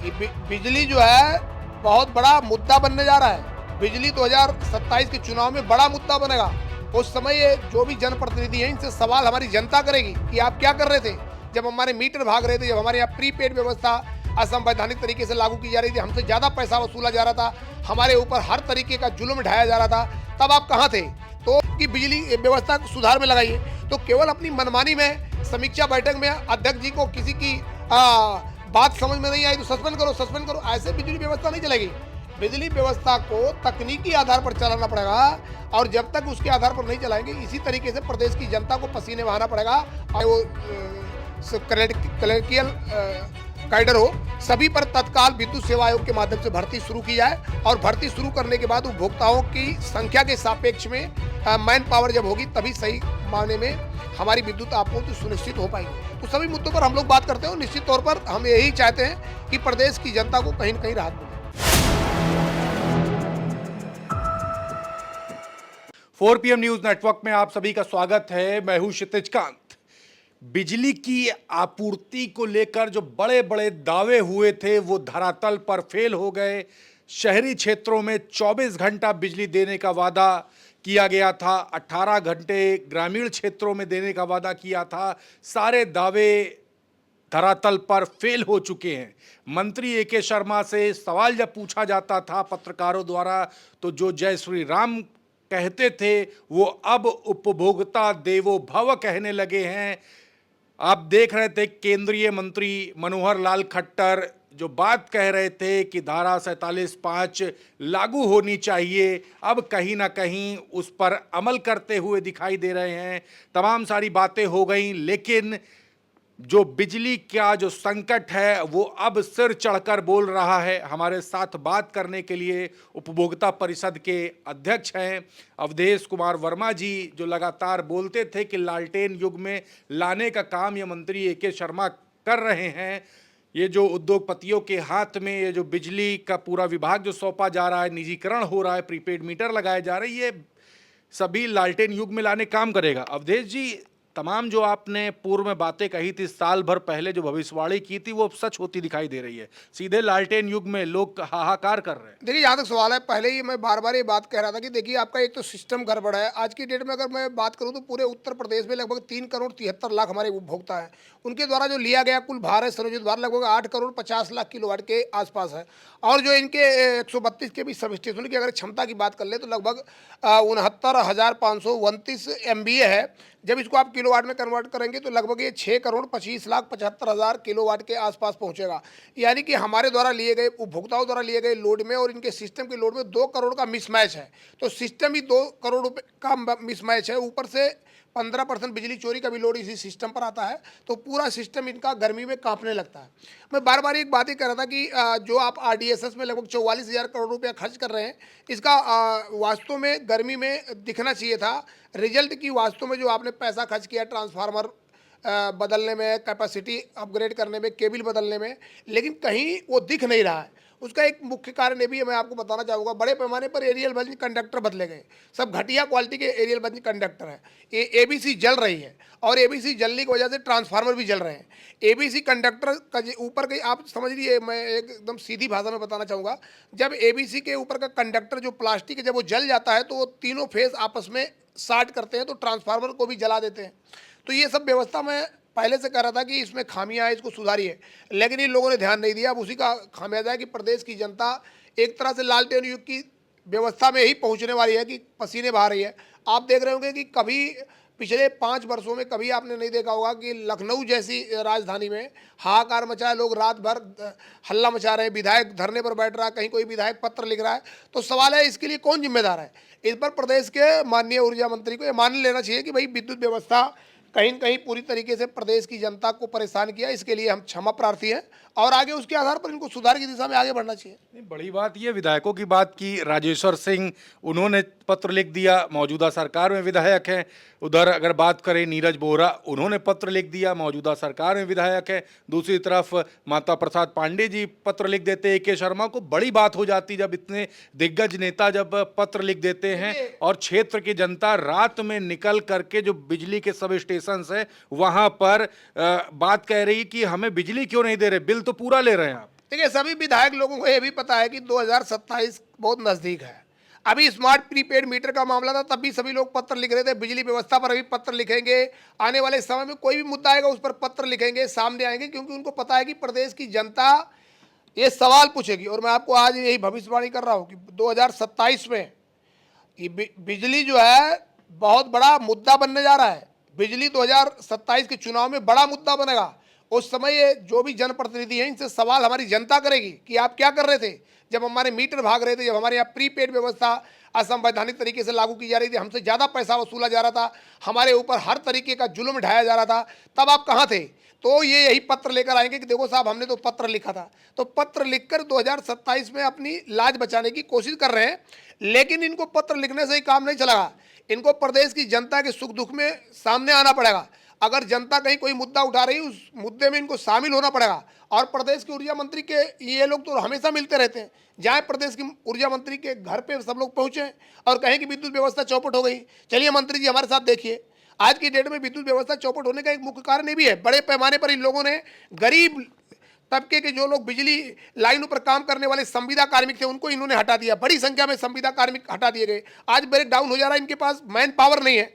कि बिजली जो है बहुत बड़ा मुद्दा बनने जा रहा है। बिजली 2027 के चुनाव में बड़ा मुद्दा बनेगा। उस समय ये जो भी जनप्रतिनिधि हैं इनसे सवाल हमारी जनता करेगी कि आप क्या कर रहे थे जब हमारे मीटर भाग रहे थे, जब हमारे यहाँ प्रीपेड व्यवस्था असंवैधानिक तरीके से लागू की जा रही थी, हमसे ज़्यादा पैसा वसूला जा रहा था, हमारे ऊपर हर तरीके का जुल्म ढाया जा रहा था, तब आप कहाँ थे? तो कि बिजली व्यवस्था को सुधार में लगाइए। तो केवल अपनी मनमानी में समीक्षा बैठक में अध्यक्ष जी को किसी की बात समझ में नहीं आई तो सस्पेंड करो, ऐसे बिजली व्यवस्था नहीं चलेगी। बिजली व्यवस्था को तकनीकी आधार पर चलाना पड़ेगा और जब तक उसके आधार पर नहीं चलाएंगे इसी तरीके से प्रदेश की जनता को पसीने बहाना पड़ेगा। और वो कलेक्टियल कैडर हो, सभी पर तत्काल विद्युत सेवा आयोग के माध्यम से भर्ती शुरू की जाए और भर्ती शुरू करने के बाद उपभोक्ताओं की संख्या के सापेक्ष में मैन पावर जब होगी तभी सही मायने में हमारी विद्युत आपूर्ति सुनिश्चित हो पाएगी। तो सभी मुद्दों पर हम लोग बात करते हैं। निश्चित तौर पर हम यही चाहते हैं कि प्रदेश की जनता को कहीं न कहीं राहत मिले। 4 PM न्यूज नेटवर्क में आप सभी का स्वागत है। मैं हूं क्षितिज कांत। बिजली की आपूर्ति को लेकर जो बड़े बड़े दावे हुए थे वो धरातल पर फेल हो गए। शहरी क्षेत्रों में 24 घंटा बिजली देने का वादा किया गया था, 18 घंटे ग्रामीण क्षेत्रों में देने का वादा किया था। सारे दावे धरातल पर फेल हो चुके हैं। मंत्री AK शर्मा से सवाल जब पूछा जाता था पत्रकारों द्वारा तो जो जय श्री राम कहते थे वो अब उपभोक्ता देवो भव कहने लगे हैं। आप देख रहे थे केंद्रीय मंत्री मनोहर लाल खट्टर जो बात कह रहे थे कि धारा 47(5) लागू होनी चाहिए, अब कहीं ना कहीं उस पर अमल करते हुए दिखाई दे रहे हैं। तमाम सारी बातें हो गई, लेकिन जो बिजली का जो संकट है वो अब सिर चढ़कर बोल रहा है। हमारे साथ बात करने के लिए उपभोक्ता परिषद के अध्यक्ष हैं अवधेश कुमार वर्मा जी, जो लगातार बोलते थे कि लालटेन युग में लाने का काम ये मंत्री AK शर्मा कर रहे हैं। ये जो उद्योगपतियों के हाथ में ये जो बिजली का पूरा विभाग जो सौंपा जा रहा है, निजीकरण हो रहा है, प्रीपेड मीटर लगाए जा रहे हैं, ये सभी लालटेन युग में लाने काम करेगा। अवधेश जी, तमाम जो आपने पूर्व में बातें कही थी, साल भर पहले जो भविष्यवाणी की थी वो सच होती दिखाई दे रही है। सीधे लालटेन युग में लोग हाहाकार कर रहे हैं। देखिए, जहाँ तक सवाल है, पहले ही मैं बार बार ये बात कह रहा था कि देखिए आपका एक तो सिस्टम गड़बड़ है। आज की डेट में अगर मैं बात करूँ तो पूरे उत्तर प्रदेश में लगभग 3,73,00,000 हमारे उपभोक्ता हैं। उनके द्वारा जो लिया गया कुल भार है संयोजित भार लगभग 8,50,00,000 किलोवाट के आसपास है। और जो इनके 132 के भी सब स्टेशनों की अगर क्षमता की बात कर ले तो लगभग 69,529 MVA है। जब इसको आप किलोवाट में कन्वर्ट करेंगे तो लगभग ये 6,25,75,000 किलोवाट के आसपास पहुंचेगा। यानी कि हमारे द्वारा लिए गए, उपभोक्ताओं द्वारा लिए गए लोड में और इनके सिस्टम के लोड में 2 करोड़ का मिसमैच है। तो सिस्टम ही 2 करोड़ रुपए का मिसमैच है। ऊपर से 15% बिजली चोरी का भी लोड इसी सिस्टम पर आता है। तो पूरा सिस्टम इनका गर्मी में कांपने लगता है। मैं बार बार एक बात ही कह रहा था कि जो आप RDSS में लगभग 44,000 करोड़ रुपया खर्च कर रहे हैं, इसका वास्तव में गर्मी में दिखना चाहिए था। रिजल्ट की वास्तव में जो आपने पैसा खर्च किया ट्रांसफार्मर बदलने में, कैपेसिटी अपग्रेड करने में, केबल बदलने में, लेकिन कहीं वो दिख नहीं रहा है। उसका एक मुख्य कारण ये भी है, मैं आपको बताना चाहूँगा, बड़े पैमाने पर एरियल बंद कंडक्टर बदले गए। सब घटिया क्वालिटी के एरियल बंद कंडक्टर हैं। ये ABC जल रही है और ABC जलने की वजह से ट्रांसफार्मर भी जल रहे हैं। ABC कंडक्टर का ऊपर के आप समझ लीजिए, मैं एकदम सीधी भाषा में बताना चाहूँगा, जब ABC के ऊपर का कंडक्टर जो प्लास्टिक है जब वो जल जाता है तो वो तीनों फेस आपस में शार्ट करते हैं तो ट्रांसफार्मर को भी जला देते हैं। तो ये सब व्यवस्था मैं पहले से कह रहा था कि इसमें खामियां हैं, इसको सुधारिए, लेकिन इन लोगों ने ध्यान नहीं दिया। अब उसी का खामियाजा है कि प्रदेश की जनता एक तरह से लालटेन युग की व्यवस्था में ही पहुंचने वाली है कि पसीने बहा रही है। आप देख रहे होंगे कि कभी पिछले 5 वर्षों में कभी आपने नहीं देखा होगा कि लखनऊ जैसी राजधानी में हाहाकार मचा है, लोग रात भर हल्ला मचा रहे हैं, विधायक धरने पर बैठ रहा है, कहीं कोई विधायक पत्र लिख रहा है। तो सवाल है, इसके लिए कौन जिम्मेदार है? इस पर प्रदेश के माननीय ऊर्जा मंत्री को ये मान लेना चाहिए कि भाई विद्युत व्यवस्था कहीं न कहीं पूरी तरीके से प्रदेश की जनता को परेशान किया। इसके लिए हम क्षमा प्रार्थी हैं और आगे उसके आधार पर इनको सुधार की दिशा में आगे बढ़ना चाहिए। नहीं, बड़ी बात ये विधायकों की बात की, राजेश्वर सिंह उन्होंने पत्र लिख दिया, मौजूदा सरकार में विधायक हैं। उधर अगर बात करें नीरज बोहरा, उन्होंने पत्र लिख दिया, मौजूदा सरकार में विधायक है। दूसरी तरफ माता प्रसाद पांडे जी पत्र लिख देते AK शर्मा को। बड़ी बात हो जाती जब इतने दिग्गज नेता जब पत्र लिख देते हैं और क्षेत्र की जनता रात में निकल करके जो बिजली के सब स्टेशन है वहां पर बात कह रही कि हमें बिजली क्यों नहीं दे रहे, बिल तो पूरा ले रहे हैं आप। देखिए, सभी विधायक लोगों को ये भी पता है कि 2027 बहुत नज़दीक है। अभी स्मार्ट प्रीपेड मीटर का मामला था, तब भी सभी लोग पत्र लिख रहे थे। बिजली व्यवस्था पर अभी पत्र लिखेंगे। आने वाले समय में कोई भी मुद्दा आएगा उस पर पत्र लिखेंगे, सामने आएंगे, क्योंकि उनको पता है कि प्रदेश की जनता ये सवाल पूछेगी। और मैं आपको आज यही भविष्यवाणी कर रहा हूँ कि 2027 में ये बिजली जो है बहुत बड़ा मुद्दा बनने जा रहा है। बिजली 2027 के चुनाव में बड़ा मुद्दा बनेगा। उस समय ये जो भी जनप्रतिनिधि हैं, इनसे सवाल हमारी जनता करेगी कि आप क्या कर रहे थे जब हमारे मीटर भाग रहे थे, जब हमारे यहाँ प्रीपेड व्यवस्था असंवैधानिक तरीके से लागू की जा रही थी, हमसे ज़्यादा पैसा वसूला जा रहा था, हमारे ऊपर हर तरीके का जुल्म ढाया जा रहा था, तब आप कहाँ थे। तो ये यही पत्र लेकर आएंगे कि देखो साहब, हमने तो पत्र लिखा था। तो पत्र लिखकर 2027 में अपनी लाज बचाने की कोशिश कर रहे हैं। लेकिन इनको पत्र लिखने से ही काम नहीं चलेगा। इनको प्रदेश की जनता के सुख दुख में सामने आना पड़ेगा। अगर जनता कहीं कोई मुद्दा उठा रही है, उस मुद्दे में इनको शामिल होना पड़ेगा। और प्रदेश के ऊर्जा मंत्री के ये लोग तो हमेशा मिलते रहते हैं। जाए प्रदेश की ऊर्जा मंत्री के घर पे सब लोग पहुंचे और कहें कि विद्युत व्यवस्था चौपट हो गई। चलिए मंत्री जी, हमारे साथ देखिए, आज की डेट में विद्युत व्यवस्था चौपट होने का एक मुख्य कारण ये भी है, बड़े पैमाने पर इन लोगों ने गरीब तबके के जो लोग बिजली लाइनों पर काम करने वाले संविदा कार्मिक थे, उनको इन्होंने हटा दिया। बड़ी संख्या में संविदा कार्मिक हटा दिए गए। आज ब्रेक डाउन हो जा रहा है, इनके पास मैन पावर नहीं है।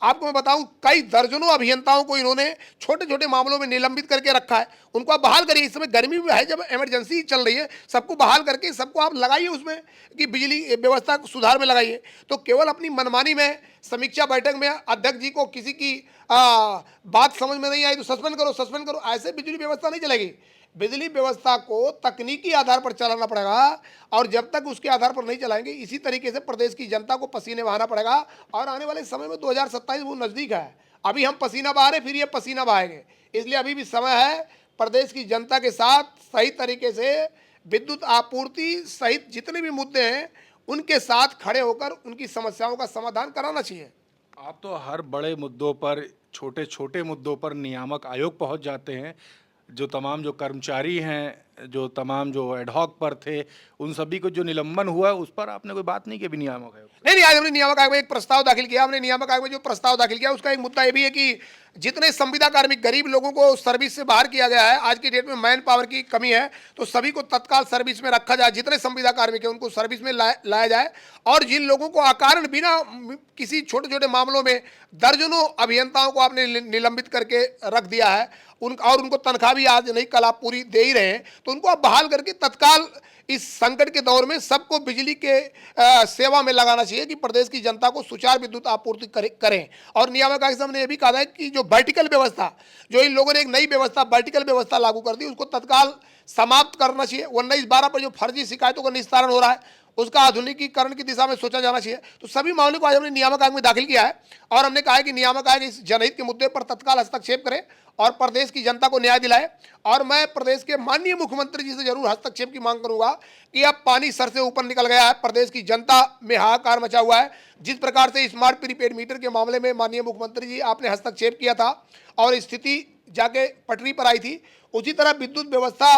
आपको मैं बताऊं, कई दर्जनों अभियंताओं को इन्होंने छोटे छोटे मामलों में निलंबित करके रखा है। उनको आप बहाल करिए। इस समय गर्मी में है, जब इमरजेंसी चल रही है, सबको बहाल करके सबको आप लगाइए उसमें कि बिजली व्यवस्था को सुधार में लगाइए। तो केवल अपनी मनमानी में समीक्षा बैठक में अध्यक्ष जी को किसी की बात समझ में नहीं आई तो सस्पेंड करो, सस्पेंड करो, ऐसे बिजली व्यवस्था नहीं चलेगी। बिजली व्यवस्था को तकनीकी आधार पर चलाना पड़ेगा। और जब तक उसके आधार पर नहीं चलाएंगे, इसी तरीके से प्रदेश की जनता को पसीने बहाना पड़ेगा। और आने वाले समय में 2027 वो नज़दीक है। अभी हम पसीना बहा रहे, फिर ये पसीना बहाएंगे। इसलिए अभी भी समय है प्रदेश की जनता के साथ सही तरीके से विद्युत आपूर्ति सहित जितने भी मुद्दे हैं उनके साथ खड़े होकर उनकी समस्याओं का समाधान कराना चाहिए। आप तो हर बड़े मुद्दों पर, छोटे छोटे मुद्दों पर नियामक आयोग पहुंच जाते हैं। जो तमाम जो कर्मचारी हैं, जो तमाम जो एडहॉक पर थे, उन सभी को जो निलंबन हुआ, उस पर आपने कोई बात नहीं की अभी नियामक आयोग से? नहीं, आज हमने नियामक आयोग में एक प्रस्ताव दाखिल किया। हमने नियामक आयोग में जो प्रस्ताव दाखिल किया उसका एक मुद्दा ये भी है कि जितने संविदा कार्मिक गरीब लोगों को सर्विस से बाहर किया गया है, आज की डेट में मैन पावर की कमी है, तो सभी को तत्काल सर्विस में रखा जाए। जितने संविदा कार्मिक हैं उनको सर्विस में लाया जाए। और जिन लोगों को अकारण बिना किसी छोटे छोटे मामलों में दर्जनों अभियंताओं को आपने निलंबित करके रख दिया है, उनको तनख्वाह भी आज नहीं कल आप पूरी दे ही रहे हैं, तो उनको आप बहाल करके तत्काल इस संकट के दौर में सबको बिजली के सेवा में लगाना चाहिए कि प्रदेश की जनता को सुचारू विद्युत आपूर्ति करें। और नियामक आयोग साहब ने यह भी कहा है कि जो वर्टिकल व्यवस्था, जो इन लोगों ने एक नई व्यवस्था वर्टिकल व्यवस्था लागू कर दी, उसको तत्काल समाप्त करना चाहिए। 19/12 पर जो फर्जी शिकायतों का निस्तारण हो रहा है, उसका आधुनिकीकरण की दिशा में सोचा जाना चाहिए। तो सभी मामलों को आज हमने नियामक आयोग में दाखिल किया है। और हमने कहा है कि नियामक आयोग इस जनहित के मुद्दे पर तत्काल हस्तक्षेप करे और प्रदेश की जनता को न्याय दिलाए। और मैं प्रदेश के माननीय मुख्यमंत्री जी से जरूर हस्तक्षेप की मांग करूंगा कि अब पानी सर से ऊपर निकल गया है। प्रदेश की जनता में हाहाकार मचा हुआ है। जिस प्रकार से स्मार्ट प्रीपेड मीटर के मामले में माननीय मुख्यमंत्री जी आपने हस्तक्षेप किया था और स्थिति जाके पटरी पर आई थी, उसी तरह विद्युत व्यवस्था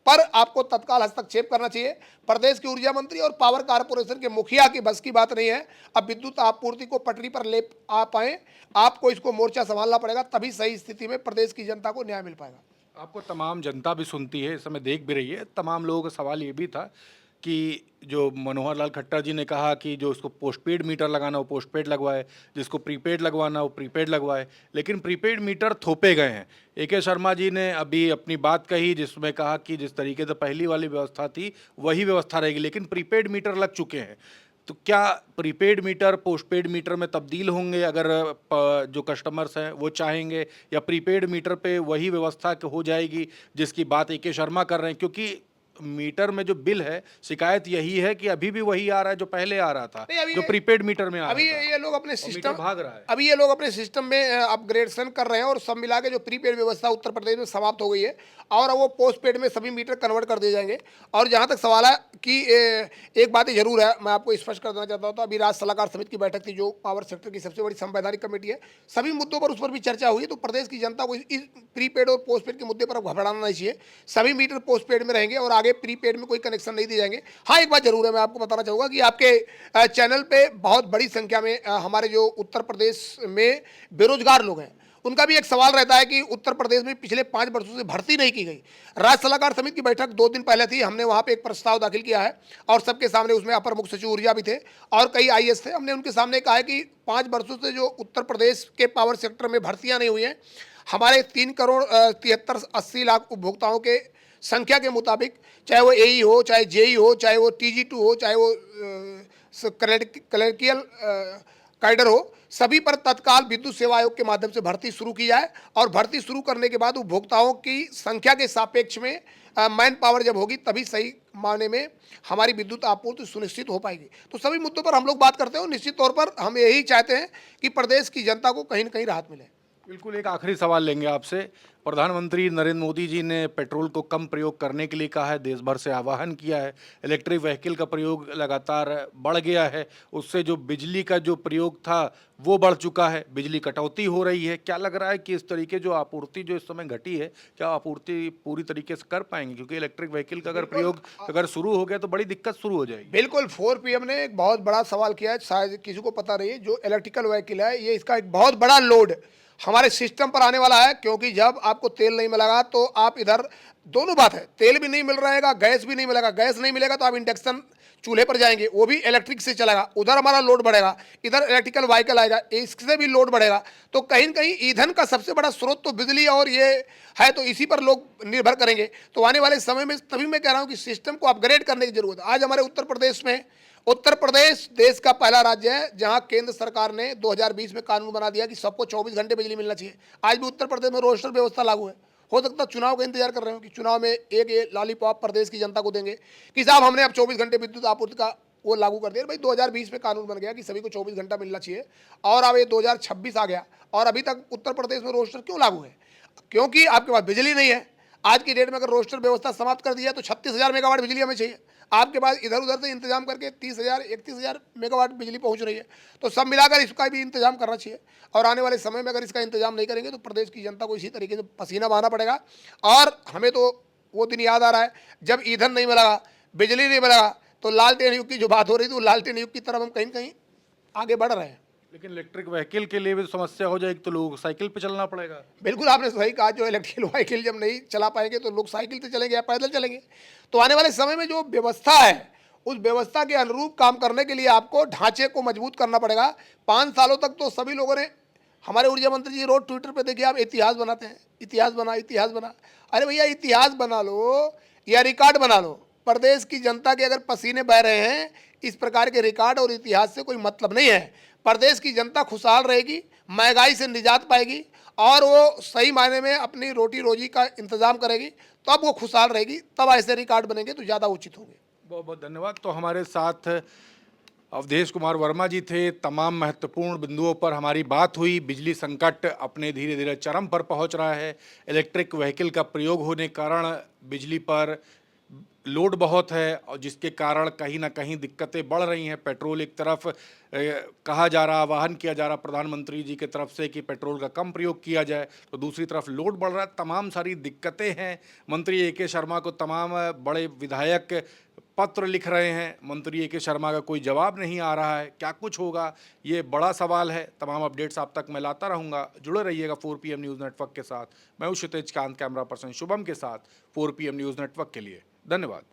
पर आपको तत्काल हस्तक्षेप करना चाहिए। प्रदेश के ऊर्जा मंत्री और पावर कारपोरेशन के मुखिया की बस की बात नहीं है। अब विद्युत आपूर्ति को पटरी पर ले आ पाए, आपको इसको मोर्चा संभालना पड़ेगा, तभी सही स्थिति में प्रदेश की जनता को न्याय मिल पाएगा। आपको तमाम जनता भी सुनती है, इस समय देख भी रही है। तमाम लोगों का सवाल ये भी था कि जो मनोहर लाल खट्टर जी ने कहा कि जो इसको पोस्टपेड मीटर लगाना वो पोस्टपेड लगवाए, जिसको प्रीपेड लगवाना वो प्रीपेड लगवाए, लेकिन प्रीपेड मीटर थोपे गए हैं। ए.के. शर्मा जी ने अभी अपनी बात कही जिसमें कहा कि जिस तरीके से पहली वाली व्यवस्था थी वही व्यवस्था रहेगी, लेकिन प्रीपेड मीटर लग चुके हैं। तो क्या प्रीपेड मीटर पोस्टपेड मीटर में तब्दील होंगे अगर जो कस्टमर्स हैं वो चाहेंगे, या प्रीपेड मीटर पे वही व्यवस्था हो जाएगी जिसकी बात ए.के. शर्मा कर रहे हैं? क्योंकि मीटर में जो बिल है, शिकायत यही है कि अभी भी वही आ रहा है जो पहले आ रहा था, जो प्रीपेड मीटर में आ अभी रहा था। ये लोग अपने सिस्टम भाग रहा है। अभी ये लोग अपने सिस्टम में अपग्रेडेशन कर रहे हैं और सब मिला के जो प्रीपेड व्यवस्था उत्तर प्रदेश में समाप्त हो गई है और अब वो पोस्ट पेड में सभी मीटर कन्वर्ट कर दिए जाएंगे। और जहाँ तक सवाल है कि एक बात जरूर है, मैं आपको स्पष्ट कर देना चाहता हूँ। तो अभी राज्य सलाहकार समिति की बैठक थी, जो पावर सेक्टर की सबसे बड़ी संवैधानिक कमेटी है, सभी मुद्दों पर उस पर भी चर्चा हुई। तो प्रदेश की जनता को इस प्रीपेड और पोस्ट पेड के मुद्दे पर घबराना नहीं चाहिए। सभी मीटर पोस्ट पेड में रहेंगे और आगे प्रीपेड में कोई कनेक्शन नहीं दिए जाएंगे। हाँ, एक बात जरूर है, मैं आपको बताना चाहूँगा कि आपके चैनल पे बहुत बड़ी संख्या में हमारे जो उत्तर प्रदेश में बेरोजगार लोग हैं, उनका भी एक सवाल रहता है कि उत्तर प्रदेश में पिछले 5 वर्षों से भर्ती नहीं की गई। राज्य सलाहकार समिति की बैठक 2 दिन पहले थी, हमने वहाँ पे एक प्रस्ताव दाखिल किया है और सबके सामने उसमें अपर मुख्य सचिव ऊर्जा भी थे और कई आईएएस थे। हमने उनके सामने कहा है कि 5 वर्षों से जो उत्तर प्रदेश के पावर सेक्टर में भर्तियाँ नहीं हुई हैं, हमारे 3 करोड़ 73-80 लाख उपभोक्ताओं के संख्या के मुताबिक, चाहे वो एई हो, चाहे जेई हो, चाहे वो टीजी2 हो, चाहे वो क्लर्कियल कैडर हो, सभी पर तत्काल विद्युत सेवा आयोग के माध्यम से भर्ती शुरू की जाए और भर्ती शुरू करने के बाद उपभोक्ताओं की संख्या के सापेक्ष में मैन पावर जब होगी तभी सही मायने में हमारी विद्युत आपूर्ति सुनिश्चित हो पाएगी। तो सभी मुद्दों पर हम लोग बात करते हैं। निश्चित तौर पर हम यही चाहते हैं कि प्रदेश की जनता को कहीं न कहीं राहत मिले। बिल्कुल, एक आखिरी सवाल लेंगे आपसे। प्रधानमंत्री नरेंद्र मोदी जी ने पेट्रोल को कम प्रयोग करने के लिए कहा है, देश भर से आह्वान किया है। इलेक्ट्रिक व्हीकल का प्रयोग लगातार बढ़ गया है, उससे जो बिजली का जो प्रयोग था वो बढ़ चुका है, बिजली कटौती हो रही है। क्या लग रहा है कि इस तरीके जो आपूर्ति जो इस समय घटी है, क्या आपूर्ति पूरी तरीके से कर पाएंगे? क्योंकि इलेक्ट्रिक व्हीकल का अगर प्रयोग अगर शुरू हो गया तो बड़ी दिक्कत शुरू हो जाएगी। बिल्कुल, 4PM ने एक बहुत बड़ा सवाल किया है, शायद किसी को पता नहीं है। जो इलेक्ट्रिकल व्हीकल है, ये इसका एक बहुत बड़ा लोड हमारे सिस्टम पर आने वाला है, क्योंकि जब आपको तेल नहीं मिलेगा तो आप इधर दोनों बात है, तेल भी नहीं मिल रहेगा, गैस भी नहीं मिलेगा। गैस नहीं मिलेगा तो आप इंडक्शन चूल्हे पर जाएंगे, वो भी इलेक्ट्रिक से चलेगा, उधर हमारा लोड बढ़ेगा, इधर इलेक्ट्रिकल व्हीकल आएगा, इससे भी लोड बढ़ेगा। तो कहीं न कहीं ईंधन का सबसे बड़ा स्रोत तो बिजली और ये है, तो इसी पर लोग निर्भर करेंगे। तो आने वाले समय में तभी मैं कह रहा हूँ कि सिस्टम को अपग्रेड करने की जरूरत है। आज हमारे उत्तर प्रदेश देश का पहला राज्य है जहां केंद्र सरकार ने 2020 में कानून बना दिया कि सबको 24 घंटे बिजली मिलना चाहिए। आज भी उत्तर प्रदेश में रोस्टर व्यवस्था लागू है। हो सकता है चुनाव का इंतजार कर रहे हो कि चुनाव में एक ये लॉलीपॉप प्रदेश की जनता को देंगे कि साहब हमने अब 24 घंटे विद्युत आपूर्ति का वो लागू कर दिया। भाई 2020 में कानून बन गया कि सभी को 24 घंटा मिलना चाहिए और अब ये 2026 आ गया और अभी तक उत्तर प्रदेश में रोस्टर क्यों लागू है? क्योंकि आपके पास बिजली नहीं है। आज की डेट में अगर रोस्टर व्यवस्था समाप्त कर दिया तो 36,000 मेगावाट बिजली हमें चाहिए। आपके पास इधर उधर से इंतजाम करके 30,000 31,000 मेगावाट बिजली पहुंच रही है। तो सब मिलाकर इसका भी इंतजाम करना चाहिए और आने वाले समय में अगर इसका इंतजाम नहीं करेंगे तो प्रदेश की जनता को इसी तरीके से पसीना बहाना पड़ेगा। और हमें तो वो दिन याद आ रहा है जब ईंधन नहीं मिलेगा, बिजली नहीं मिलेगा, तो लालटेन युग की जो बात हो रही थी, वो लालटेन युग की तरफ हम कहीं कहीं आगे बढ़ रहे हैं। लेकिन इलेक्ट्रिक व्हीकल के लिए भी समस्या हो जाएगी तो लोगों को साइकिल पे चलना पड़ेगा। बिल्कुल आपने सही कहा, जो इलेक्ट्रिकल व्हीकल जब नहीं चला पाएंगे तो लोग साइकिल से चलेंगे या पैदल चलेंगे। तो आने वाले समय में जो व्यवस्था है उस व्यवस्था के अनुरूप काम करने के लिए आपको ढांचे को मजबूत करना पड़ेगा। 5 सालों तक तो सभी लोगों ने, हमारे ऊर्जा मंत्री जी रोज ट्विटर पे देखिए आप इतिहास बनाते हैं, इतिहास बना। अरे भैया इतिहास बना लो या रिकॉर्ड बना लो, प्रदेश की जनता के अगर पसीने बह रहे हैं, इस प्रकार के रिकॉर्ड और इतिहास से कोई मतलब नहीं है। प्रदेश की जनता खुशहाल रहेगी, महंगाई से निजात पाएगी और वो सही मायने में अपनी रोटी रोजी का इंतजाम करेगी, तब वो खुशहाल रहेगी। तब ऐसे रिकॉर्ड बनेंगे तो ज़्यादा उचित होंगे। बहुत बहुत धन्यवाद। तो हमारे साथ अवधेश कुमार वर्मा जी थे। तमाम महत्वपूर्ण बिंदुओं पर हमारी बात हुई। बिजली संकट अपने धीरे धीरे चरम पर पहुंच रहा है। इलेक्ट्रिक व्हीकल का प्रयोग होने के कारण बिजली पर लोड बहुत है और जिसके कारण कहीं ना कहीं दिक्कतें बढ़ रही हैं। पेट्रोल एक तरफ कहा जा रहा, आह्वान किया जा रहा प्रधानमंत्री जी की तरफ से कि पेट्रोल का कम प्रयोग किया जाए, तो दूसरी तरफ लोड बढ़ रहा है। तमाम सारी दिक्कतें हैं। मंत्री ए.के. शर्मा को तमाम बड़े विधायक पत्र लिख रहे हैं, मंत्री ए.के. शर्मा का कोई जवाब नहीं आ रहा है। क्या कुछ होगा, ये बड़ा सवाल है। तमाम अपडेट्स आप तक मैं लाता रहूँगा। जुड़े रहिएगा 4PM न्यूज़ नेटवर्क के साथ। मैं हूँ क्षितिज कांत, कैमरा पर्सन शुभम के साथ 4PM न्यूज़ नेटवर्क के लिए। धन्यवाद।